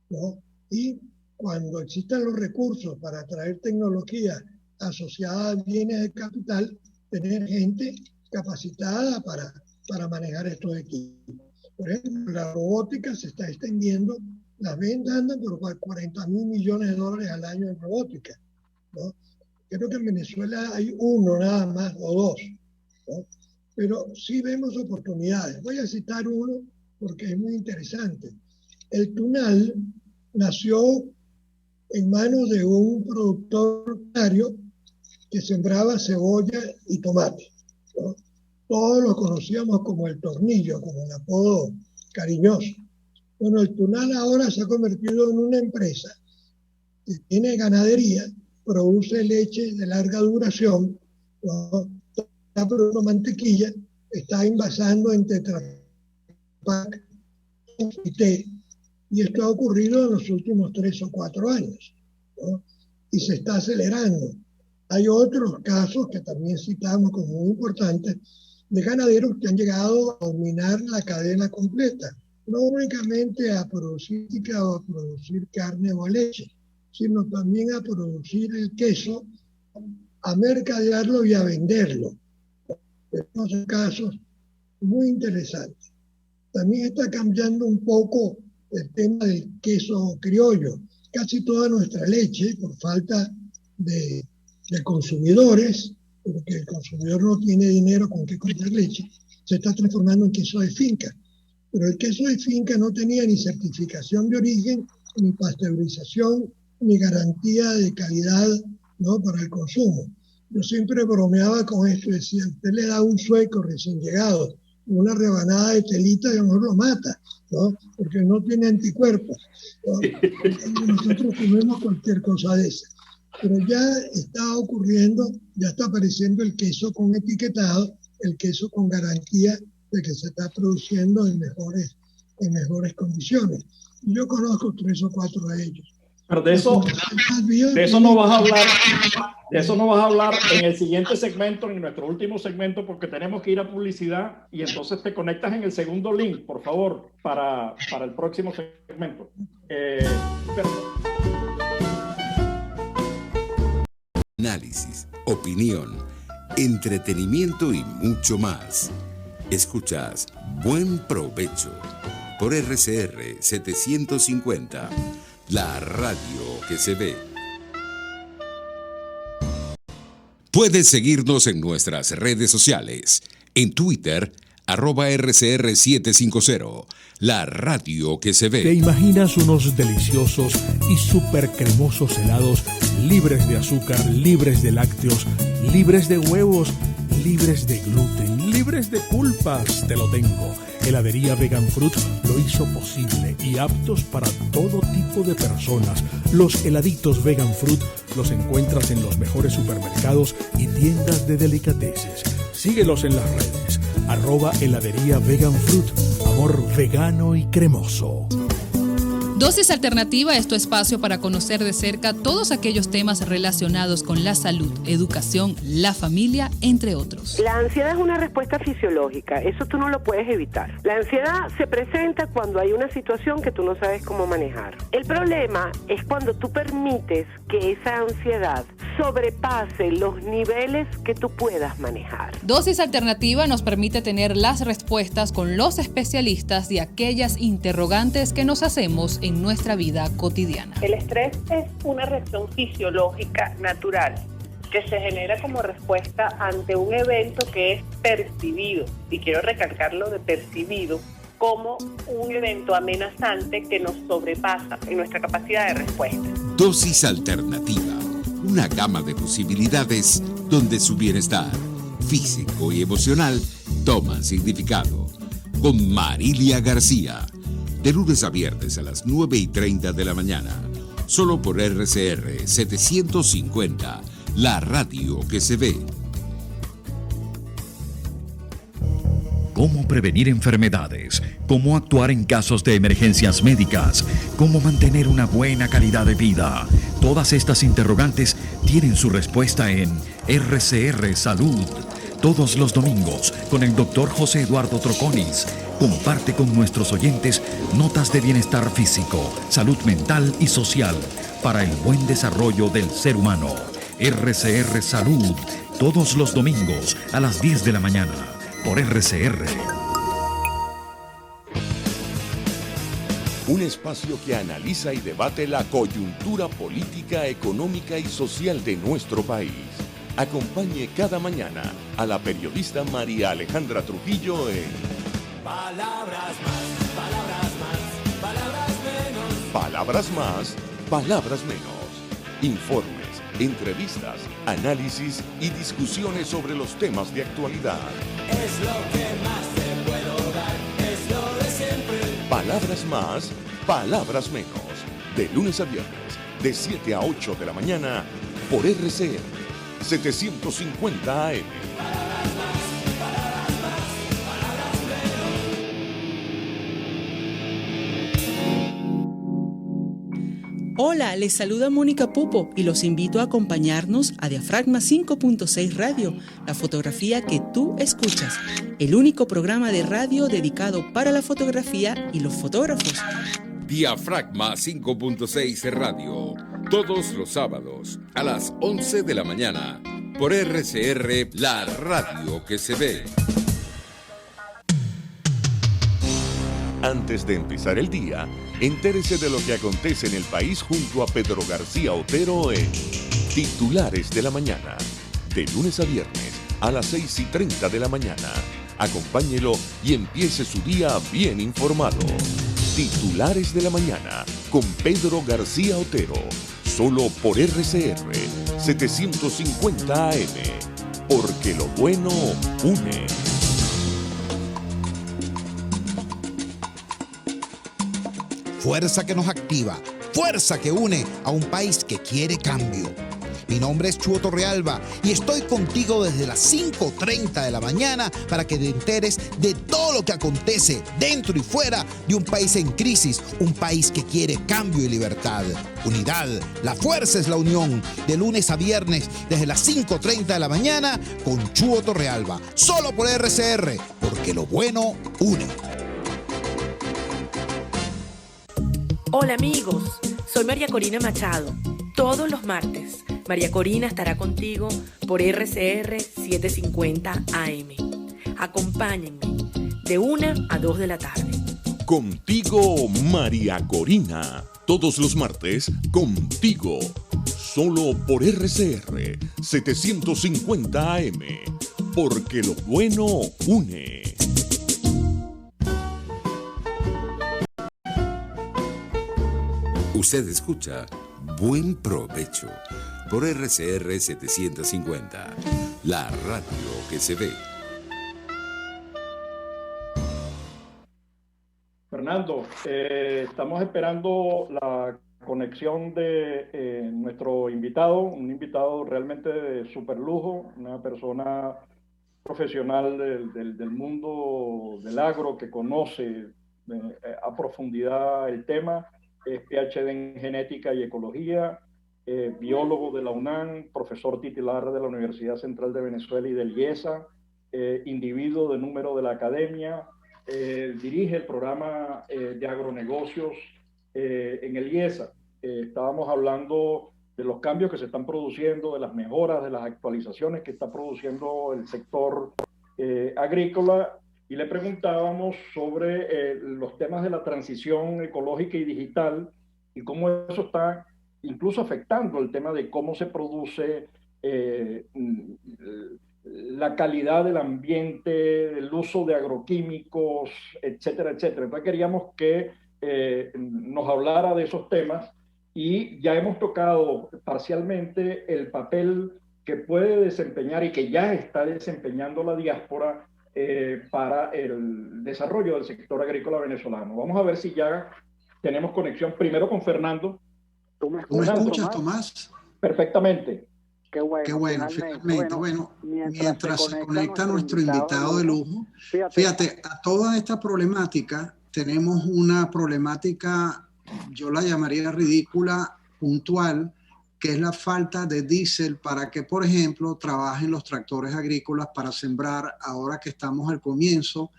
¿no? Y cuando existan los recursos para atraer tecnología asociada a bienes de capital, tener gente capacitada para manejar estos equipos. Por ejemplo, la robótica se está extendiendo, las ventas andan por 40 mil millones de dólares al año en robótica, ¿no? Creo que en Venezuela hay uno nada más o dos, ¿no? Pero sí vemos oportunidades. Voy a citar uno porque es muy interesante. El Tunal nació en manos de un productor primario que sembraba cebolla y tomate, ¿no? Todos lo conocíamos como el Tornillo, como el apodo cariñoso. Bueno, el Tunal ahora se ha convertido en una empresa que tiene ganadería, produce leche de larga duración, ¿no? Está produciendo mantequilla, está envasando en Tetra Pak y té, y esto ha ocurrido en los últimos 3 o 4 años, ¿no? Y se está acelerando. Hay otros casos que también citamos como muy importantes de ganaderos que han llegado a dominar la cadena completa, no únicamente a producir o a producir carne o leche, sino también a producir el queso, a mercadearlo y a venderlo. Tenemos casos muy interesantes. También está cambiando un poco el tema del queso criollo. Casi toda nuestra leche, por falta de consumidores, porque el consumidor no tiene dinero con qué comprar leche, se está transformando en queso de finca. Pero el queso de finca no tenía ni certificación de origen, ni pasteurización, ni garantía de calidad, ¿no?, para el consumo. Yo siempre bromeaba con esto, decía, usted le da a un sueco recién llegado una rebanada de telita y a lo mejor lo mata, ¿no?, porque no tiene anticuerpos, ¿no? Nosotros comemos cualquier cosa de esa. Pero ya está ocurriendo, ya está apareciendo el queso con etiquetado, el queso con garantía de que se está produciendo en mejores condiciones. Y yo conozco 3 o 4 de ellos. Pero de eso no vas a hablar en el siguiente segmento, en nuestro último segmento, porque tenemos que ir a publicidad y entonces te conectas en el segundo link, por favor, para el próximo segmento. Análisis, opinión, entretenimiento y mucho más. Escuchas Buen Provecho por RCR 750, la radio que se ve. Puedes seguirnos en nuestras redes sociales. En Twitter, @RCR750, la radio que se ve. ¿Te imaginas unos deliciosos y súper cremosos helados libres de azúcar, libres de lácteos, libres de huevos, libres de gluten, libres de pulpas? Te lo tengo. Heladería Vegan Fruit lo hizo posible y aptos para todo tipo de personas. Los heladitos Vegan Fruit los encuentras en los mejores supermercados y tiendas de delicateces. Síguelos en las redes. @heladería Vegan Fruit. Amor vegano y cremoso. Dosis Alternativa es tu espacio para conocer de cerca todos aquellos temas relacionados con la salud, educación, la familia, entre otros. La ansiedad es una respuesta fisiológica, eso tú no lo puedes evitar. La ansiedad se presenta cuando hay una situación que tú no sabes cómo manejar. El problema es cuando tú permites que esa ansiedad sobrepase los niveles que tú puedas manejar. Dosis Alternativa nos permite tener las respuestas con los especialistas de aquellas interrogantes que nos hacemos en nuestra vida cotidiana. El estrés es una reacción fisiológica natural que se genera como respuesta ante un evento que es percibido, y quiero recalcarlo de percibido, como un evento amenazante que nos sobrepasa en nuestra capacidad de respuesta. Dosis Alternativa, una gama de posibilidades donde su bienestar físico y emocional toman significado. Con Marilia García, de lunes a viernes a las 9:30 de la mañana, solo por RCR 750, la radio que se ve. Cómo prevenir enfermedades, cómo actuar en casos de emergencias médicas, cómo mantener una buena calidad de vida. Todas estas interrogantes tienen su respuesta en RCR Salud. Todos los domingos, con el Dr. José Eduardo Troconis, comparte con nuestros oyentes notas de bienestar físico, salud mental y social para el buen desarrollo del ser humano. RCR Salud, todos los domingos a las 10 de la mañana, por RCR. Un espacio que analiza y debate la coyuntura política, económica y social de nuestro país. Acompañe cada mañana a la periodista María Alejandra Trujillo en Palabras más, palabras más, palabras menos. Palabras más, palabras menos. Informes, entrevistas, análisis y discusiones sobre los temas de actualidad. Es lo que más te puedo dar, es lo de siempre. Palabras más, palabras menos. De lunes a viernes, de 7 a 8 de la mañana, por RCR 750 AM. Hola, les saluda Mónica Pupo y los invito a acompañarnos a Diafragma 5.6 Radio, la fotografía que tú escuchas, el único programa de radio dedicado para la fotografía y los fotógrafos. Diafragma 5.6 Radio, todos los sábados a las 11 de la mañana, por RCR, la radio que se ve. Antes de empezar el día, entérese de lo que acontece en el país junto a Pedro García Otero en Titulares de la Mañana, de lunes a viernes a las 6:30 de la mañana. Acompáñelo y empiece su día bien informado. Titulares de la Mañana con Pedro García Otero, solo por RCR 750 AM, porque lo bueno une. Fuerza que nos activa, fuerza que une a un país que quiere cambio. Mi nombre es Chuo Torrealba y estoy contigo desde las 5:30 de la mañana para que te enteres de todo lo que acontece dentro y fuera de un país en crisis, un país que quiere cambio y libertad. Unidad, la fuerza es la unión, de lunes a viernes desde las 5:30 de la mañana con Chuo Torrealba, solo por RCR, porque lo bueno une. Hola amigos, soy María Corina Machado. Todos los martes, María Corina estará contigo por RCR 750 AM. Acompáñenme de 1 a 2 de la tarde. Contigo, María Corina. Todos los martes, contigo. Solo por RCR 750 AM. Porque lo bueno une. Usted escucha Buen Provecho por RCR 750, la radio que se ve. Fernando, estamos esperando la conexión de nuestro invitado, un invitado realmente de super lujo, una persona profesional del mundo del agro que conoce a profundidad el tema. es PhD en genética y ecología, biólogo de la UNAM, profesor titular de la Universidad Central de Venezuela y del IESA, individuo de número de la academia, dirige el programa de agronegocios en el IESA. Estábamos hablando de los cambios que se están produciendo, de las mejoras, de las actualizaciones que está produciendo el sector agrícola, y le preguntábamos sobre los temas de la transición ecológica y digital y cómo eso está incluso afectando el tema de cómo se produce la calidad del ambiente, el uso de agroquímicos, etcétera, etcétera. Entonces queríamos que nos hablara de esos temas, y ya hemos tocado parcialmente el papel que puede desempeñar y que ya está desempeñando la diáspora para el desarrollo del sector agrícola venezolano. Vamos a ver si ya tenemos conexión primero con Fernando. ¿Tú me escuchas, Tomás? Perfectamente. Qué bueno, finalmente. Bueno, mientras se conecta nuestro invitado de lujo, fíjate, a toda esta problemática tenemos una problemática, yo la llamaría ridícula, puntual, que es la falta de diésel para que, por ejemplo, trabajen los tractores agrícolas para sembrar ahora que estamos al comienzo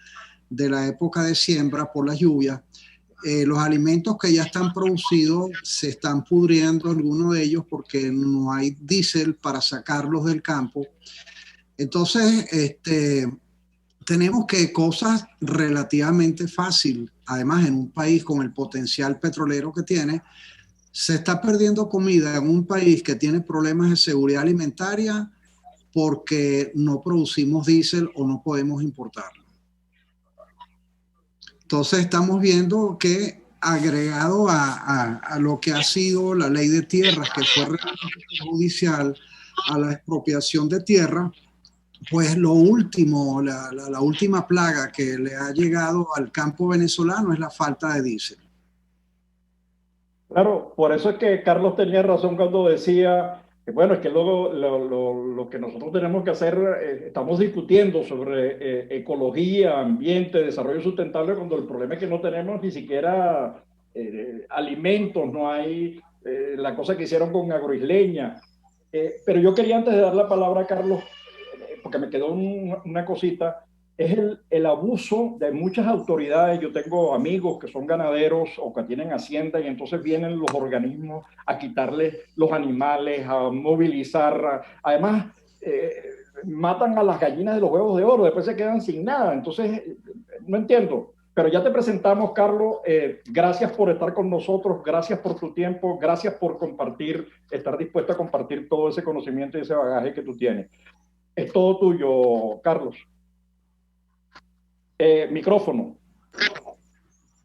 de la época de siembra por las lluvias. Los alimentos que ya están producidos se están pudriendo, algunos de ellos, porque no hay diésel para sacarlos del campo. Entonces, tenemos que cosas relativamente fáciles, además en un país con el potencial petrolero que tiene, se está perdiendo comida en un país que tiene problemas de seguridad alimentaria porque no producimos diésel o no podemos importarlo. Entonces estamos viendo que agregado a lo que ha sido la ley de tierras, que fue judicial, a la expropiación de tierra, pues lo último, la última plaga que le ha llegado al campo venezolano es la falta de diésel. Claro, por eso es que Carlos tenía razón cuando decía que, bueno, es que luego lo que nosotros tenemos que hacer, estamos discutiendo sobre ecología, ambiente, desarrollo sustentable, cuando el problema es que no tenemos ni siquiera alimentos, no hay la cosa que hicieron con Agroisleña. Pero yo quería, antes de dar la palabra a Carlos, porque me quedó una cosita, es el abuso de muchas autoridades. Yo tengo amigos que son ganaderos o que tienen hacienda, y entonces vienen los organismos a quitarles los animales, a movilizar. Además, matan a las gallinas de los huevos de oro, después se quedan sin nada. Entonces, no entiendo. Pero ya te presentamos, Carlos. Gracias por estar con nosotros, gracias por tu tiempo, gracias por compartir, estar dispuesto a compartir todo ese conocimiento y ese bagaje que tú tienes. Es todo tuyo, Carlos. Micrófono.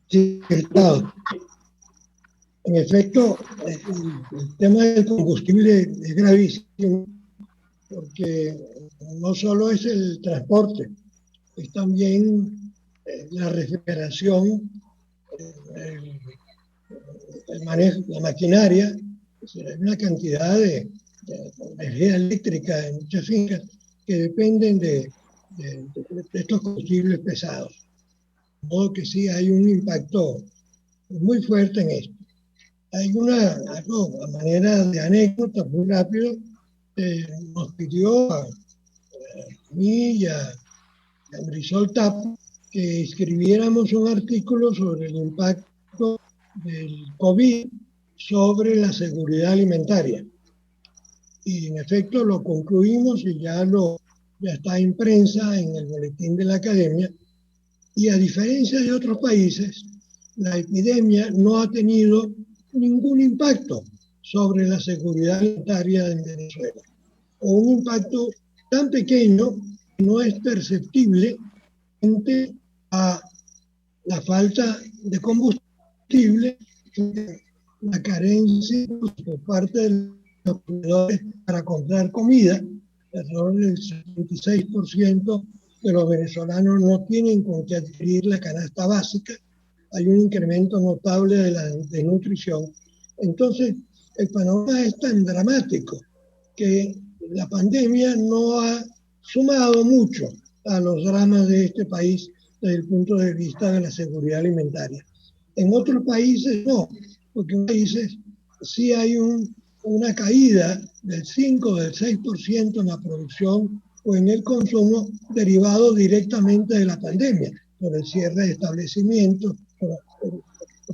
Sí, claro. En efecto, el tema del combustible es gravísimo, porque no solo es el transporte, es también la refrigeración, el manejo, la maquinaria. Hay una cantidad de energía eléctrica en muchas fincas que dependen de estos combustibles pesados. De modo que sí hay un impacto muy fuerte en esto. Hay algo a manera de anécdota muy rápido, nos pidió a mí y a Marisol Tapo que escribiéramos un artículo sobre el impacto del COVID sobre la seguridad alimentaria. Y en efecto lo concluimos y ya está en prensa en el boletín de la academia. Y a diferencia de otros países, la epidemia no ha tenido ningún impacto sobre la seguridad alimentaria en Venezuela, o un impacto tan pequeño que no es perceptible frente a la falta de combustible, la carencia por parte de los proveedores para comprar comida. Alrededor del 76% de los venezolanos no tienen con qué adquirir la canasta básica. Hay un incremento notable de la desnutrición. Entonces, el panorama es tan dramático que la pandemia no ha sumado mucho a los dramas de este país desde el punto de vista de la seguridad alimentaria. En otros países no, porque en países sí hay una caída del 5 del 6% en la producción o en el consumo derivado directamente de la pandemia, por el cierre de establecimientos, por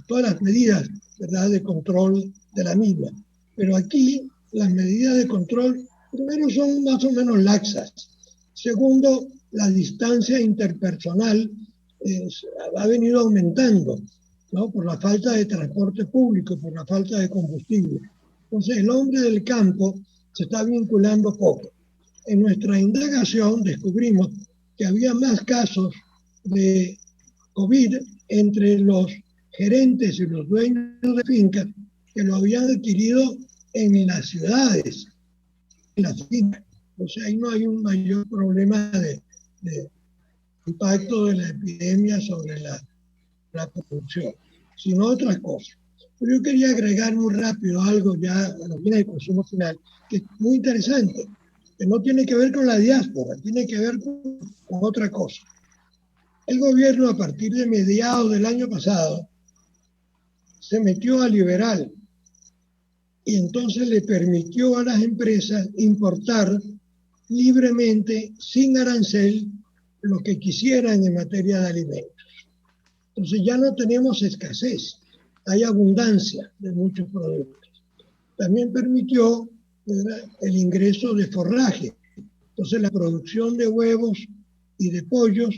todas las medidas, ¿verdad?, de control de la misma. Pero aquí las medidas de control, primero, son más o menos laxas. Segundo, la distancia interpersonal ha venido aumentando, ¿no?, por la falta de transporte público, por la falta de combustible. Entonces, el hombre del campo se está vinculando poco. En nuestra indagación descubrimos que había más casos de COVID entre los gerentes y los dueños de fincas que lo habían adquirido en las ciudades, en las fincas. O sea, ahí no hay un mayor problema de impacto de la epidemia sobre la producción, sino otras cosas. Pero yo quería agregar muy rápido algo ya a la línea de consumo final, que es muy interesante, que no tiene que ver con la diáspora, tiene que ver con otra cosa. El gobierno, a partir de mediados del año pasado, se metió a liberal y entonces le permitió a las empresas importar libremente, sin arancel, lo que quisieran en materia de alimentos. Entonces ya no tenemos escasez, hay abundancia de muchos productos. También permitió, ¿verdad?, el ingreso de forraje. Entonces la producción de huevos y de pollos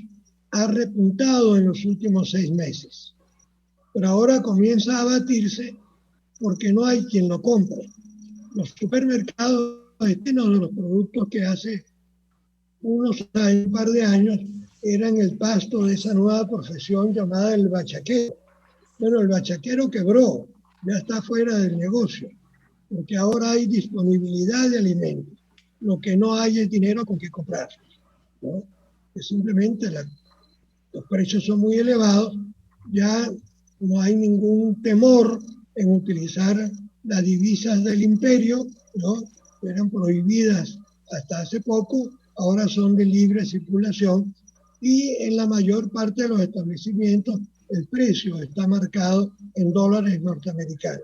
ha repuntado en los últimos 6 meses. Pero ahora comienza a abatirse porque no hay quien lo compre. Los supermercados llenos de los productos que hace un par de años eran el pasto de esa nueva profesión llamada el bachaquero. Bueno, el bachaquero quebró, ya está fuera del negocio, porque ahora hay disponibilidad de alimentos. Lo que no hay es dinero con que comprar, ¿no? Que simplemente los precios son muy elevados, ya no hay ningún temor en utilizar las divisas del imperio, ¿no? Eran prohibidas hasta hace poco, ahora son de libre circulación, y en la mayor parte de los establecimientos el precio está marcado en dólares norteamericanos.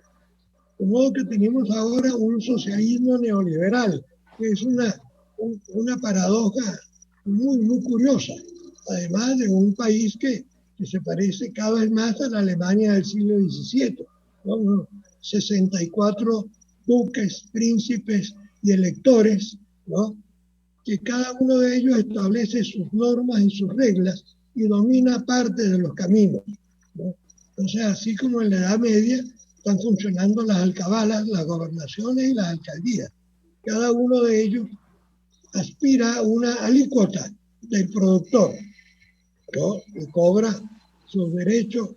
De modo que tenemos ahora un socialismo neoliberal, que es una paradoja muy, muy curiosa, además de un país que se parece cada vez más a la Alemania del siglo XVII, ¿no? 64 duques, príncipes y electores, ¿no?, que cada uno de ellos establece sus normas y sus reglas y domina parte de los caminos, ¿no? Entonces, así como en la Edad Media están funcionando las alcabalas, las gobernaciones y las alcaldías. Cada uno de ellos aspira a una alícuota del productor, ¿no?, y cobra sus derechos.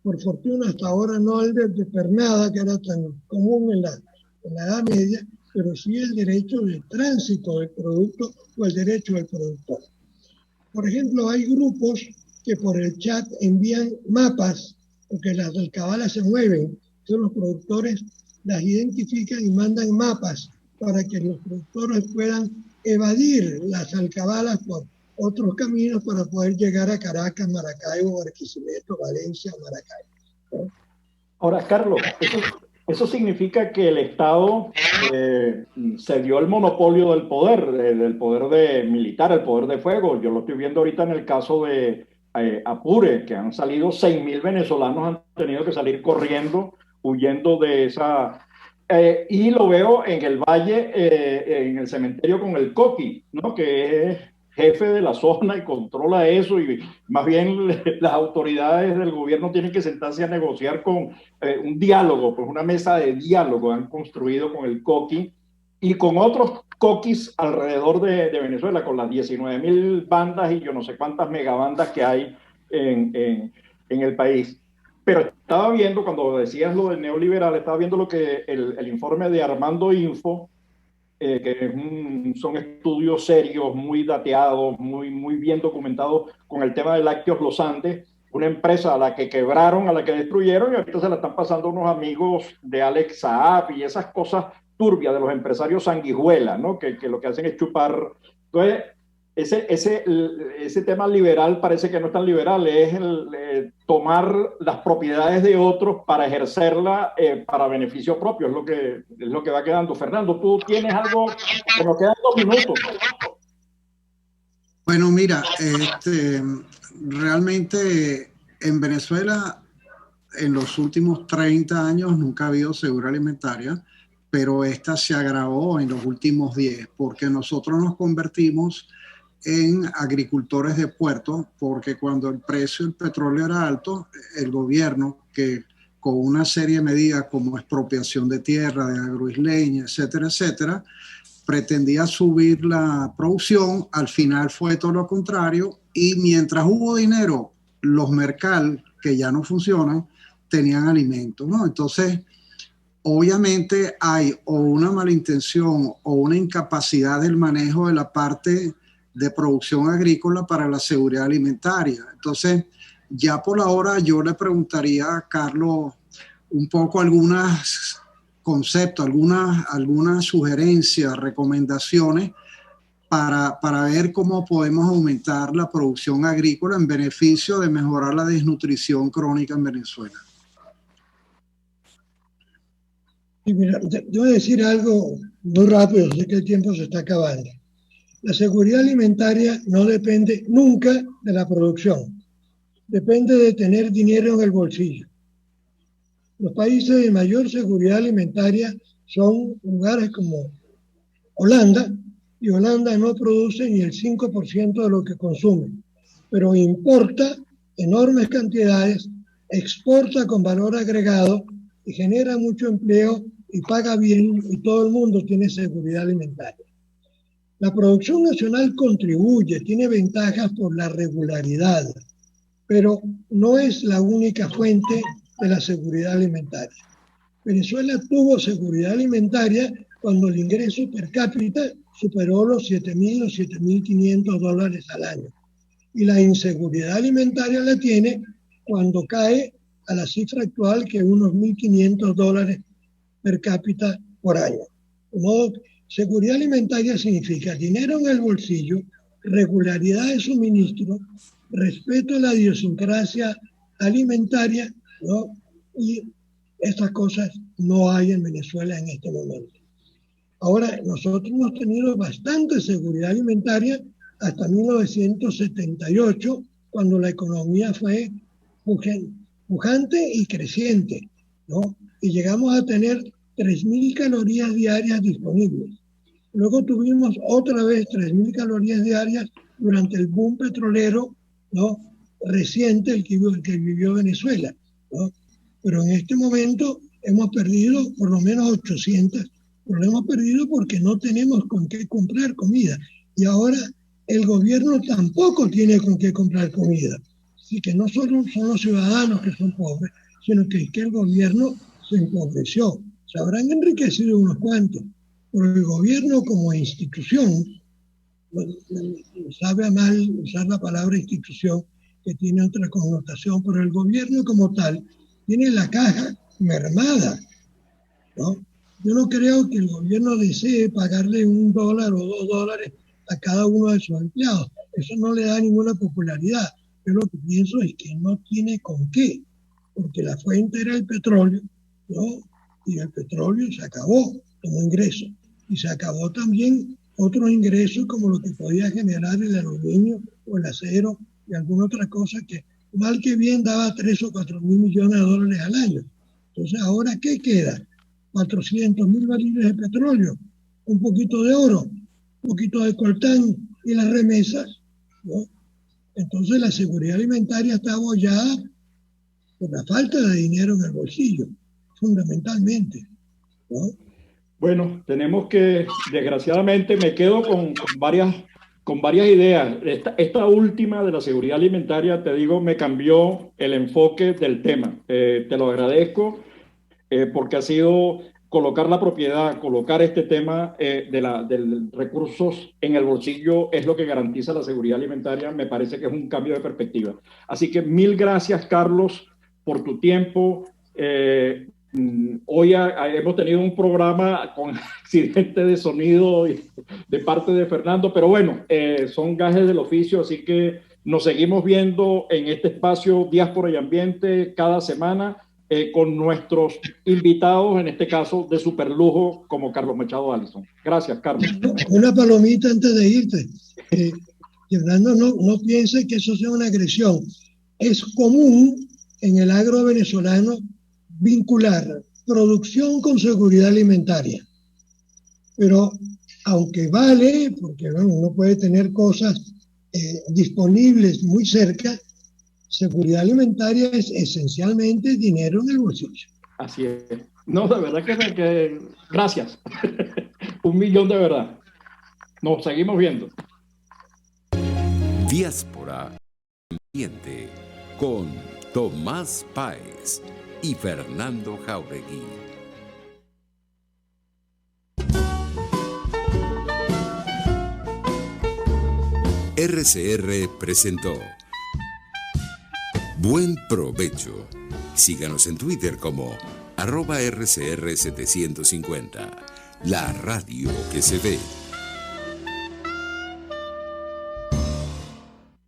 Por fortuna, hasta ahora no el de pernada, que era tan común en la Edad Media, pero sí el derecho de tránsito del producto o el derecho del productor. Por ejemplo, hay grupos que por el chat envían mapas, porque las alcabalas se mueven, entonces los productores las identifican y mandan mapas para que los productores puedan evadir las alcabalas por otros caminos para poder llegar a Caracas, Maracaibo, Barquisimeto, Valencia, Maracaibo, ¿no? Ahora, Carlos, eso significa que el Estado se dio el monopolio del poder militar, el poder de fuego. Yo lo estoy viendo ahorita en el caso de Apure, que han salido 6.000 venezolanos, han tenido que salir corriendo, huyendo de esa... y lo veo en el valle, en el cementerio con el Coqui, ¿no?, que es jefe de la zona y controla eso, y más bien las autoridades del gobierno tienen que sentarse a negociar con un diálogo, pues una mesa de diálogo han construido con el Coqui y con otros coquis alrededor de Venezuela, con las 19.000 bandas y yo no sé cuántas megabandas que hay en el país. Pero estaba viendo, cuando decías lo del neoliberal, estaba viendo lo que el informe de Armando Info, que son estudios serios, muy dateados, muy bien documentados con el tema de Lácteos Los Andes, una empresa a la que quebraron, a la que destruyeron, y ahorita se la están pasando unos amigos de Alex Saab y esas cosas turbias de los empresarios sanguijuelas, ¿no?, que lo que hacen es chupar. Entonces, ese tema liberal parece que no es tan liberal, es tomar las propiedades de otros para ejercerla para beneficio propio, es lo que va quedando. Fernando, tú tienes algo, que nos quedan 2 minutos. Bueno, mira, realmente en Venezuela en los últimos 30 años nunca ha habido seguridad alimentaria, pero esta se agravó en los últimos 10, porque nosotros nos convertimos en agricultores de puerto, porque cuando el precio del petróleo era alto, el gobierno, que con una serie de medidas como expropiación de tierra, de agroisleña, etcétera, etcétera, pretendía subir la producción. Al final fue todo lo contrario, y mientras hubo dinero, los mercados, que ya no funcionan, tenían alimentos, ¿no? Entonces, obviamente hay o una malintención o una incapacidad del manejo de la parte de producción agrícola para la seguridad alimentaria. Entonces, ya por ahora yo le preguntaría a Carlos un poco algunos conceptos, algunas sugerencias, recomendaciones para ver cómo podemos aumentar la producción agrícola en beneficio de mejorar la desnutrición crónica en Venezuela. Y mira, te voy a decir algo muy rápido, sé que el tiempo se está acabando. La seguridad alimentaria no depende nunca de la producción, depende de tener dinero en el bolsillo. Los países de mayor seguridad alimentaria son lugares como Holanda, y Holanda no produce ni el 5% de lo que consume, pero importa enormes cantidades, exporta con valor agregado y genera mucho empleo y paga bien, y todo el mundo tiene seguridad alimentaria. La producción nacional contribuye, tiene ventajas por la regularidad, pero no es la única fuente de la seguridad alimentaria. Venezuela tuvo seguridad alimentaria cuando el ingreso per cápita superó los $7.000 o $7.500 al año. Y la inseguridad alimentaria la tiene cuando cae a la cifra actual, que es unos $1.500 per cápita por año. De modo, seguridad alimentaria significa dinero en el bolsillo, regularidad de suministro, respeto a la idiosincrasia alimentaria, ¿no? Y estas cosas no hay en Venezuela en este momento. Ahora, nosotros hemos tenido bastante seguridad alimentaria hasta 1978, cuando la economía fue pujante y creciente, ¿no? Y llegamos a tener 3.000 calorías diarias disponibles. Luego tuvimos otra vez 3.000 calorías diarias durante el boom petrolero, ¿no?, reciente, el que vivió Venezuela, ¿no? Pero en este momento hemos perdido por lo menos 800, pero lo hemos perdido porque no tenemos con qué comprar comida. Y ahora el gobierno tampoco tiene con qué comprar comida. Así que no solo son los ciudadanos que son pobres, sino que el gobierno se empobreció. Se habrán enriquecido unos cuantos, pero el gobierno como institución, sabe mal usar la palabra institución, que tiene otra connotación, pero el gobierno como tal tiene la caja mermada, ¿no? Yo no creo que el gobierno desee pagarle $1 o $2 a cada uno de sus empleados. Eso no le da ninguna popularidad. Yo lo que pienso es que no tiene con qué, porque la fuente era el petróleo, ¿no? Y el petróleo se acabó como ingreso. Y se acabó también otros ingresos como lo que podía generar el aluminio o el acero y alguna otra cosa que mal que bien daba 3 o 4 mil millones de dólares al año. Entonces, ¿ahora qué queda? 400.000 barriles de petróleo, un poquito de oro, un poquito de coltán y las remesas, ¿no? Entonces la seguridad alimentaria está abollada por la falta de dinero en el bolsillo, fundamentalmente, ¿no? Bueno, tenemos que, desgraciadamente, me quedo con varias ideas. Esta última de la seguridad alimentaria, te digo, me cambió el enfoque del tema. Te lo agradezco porque ha sido colocar la propiedad, colocar este tema de recursos en el bolsillo es lo que garantiza la seguridad alimentaria. Me parece que es un cambio de perspectiva. Así que 1000 gracias, Carlos, por tu tiempo. Hoy hemos tenido un programa con accidente de sonido de parte de Fernando, pero bueno, son gajes del oficio, así que nos seguimos viendo en este espacio Diáspora y Ambiente cada semana con nuestros invitados, en este caso de superlujo, como Carlos Machado Allison. Gracias, Carlos. Una palomita antes de irte. Fernando, no piense que eso sea una agresión. Es común en el agro venezolano vincular producción con seguridad alimentaria. Pero aunque vale, porque bueno, uno puede tener cosas disponibles muy cerca, seguridad alimentaria es esencialmente dinero en el bolsillo. Así es. No, de verdad que gracias. 1.000.000 de verdad. Nos seguimos viendo. Diáspora Ambiente con Tomás Páez y Fernando Jáuregui. RCR presentó Buen Provecho. Síganos en Twitter como @RCR750, la radio que se ve.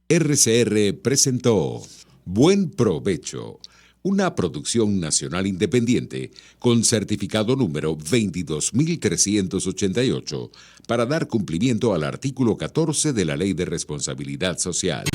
RCR presentó Buen Provecho, una producción nacional independiente con certificado número 22.388 para dar cumplimiento al artículo 14 de la Ley de Responsabilidad Social.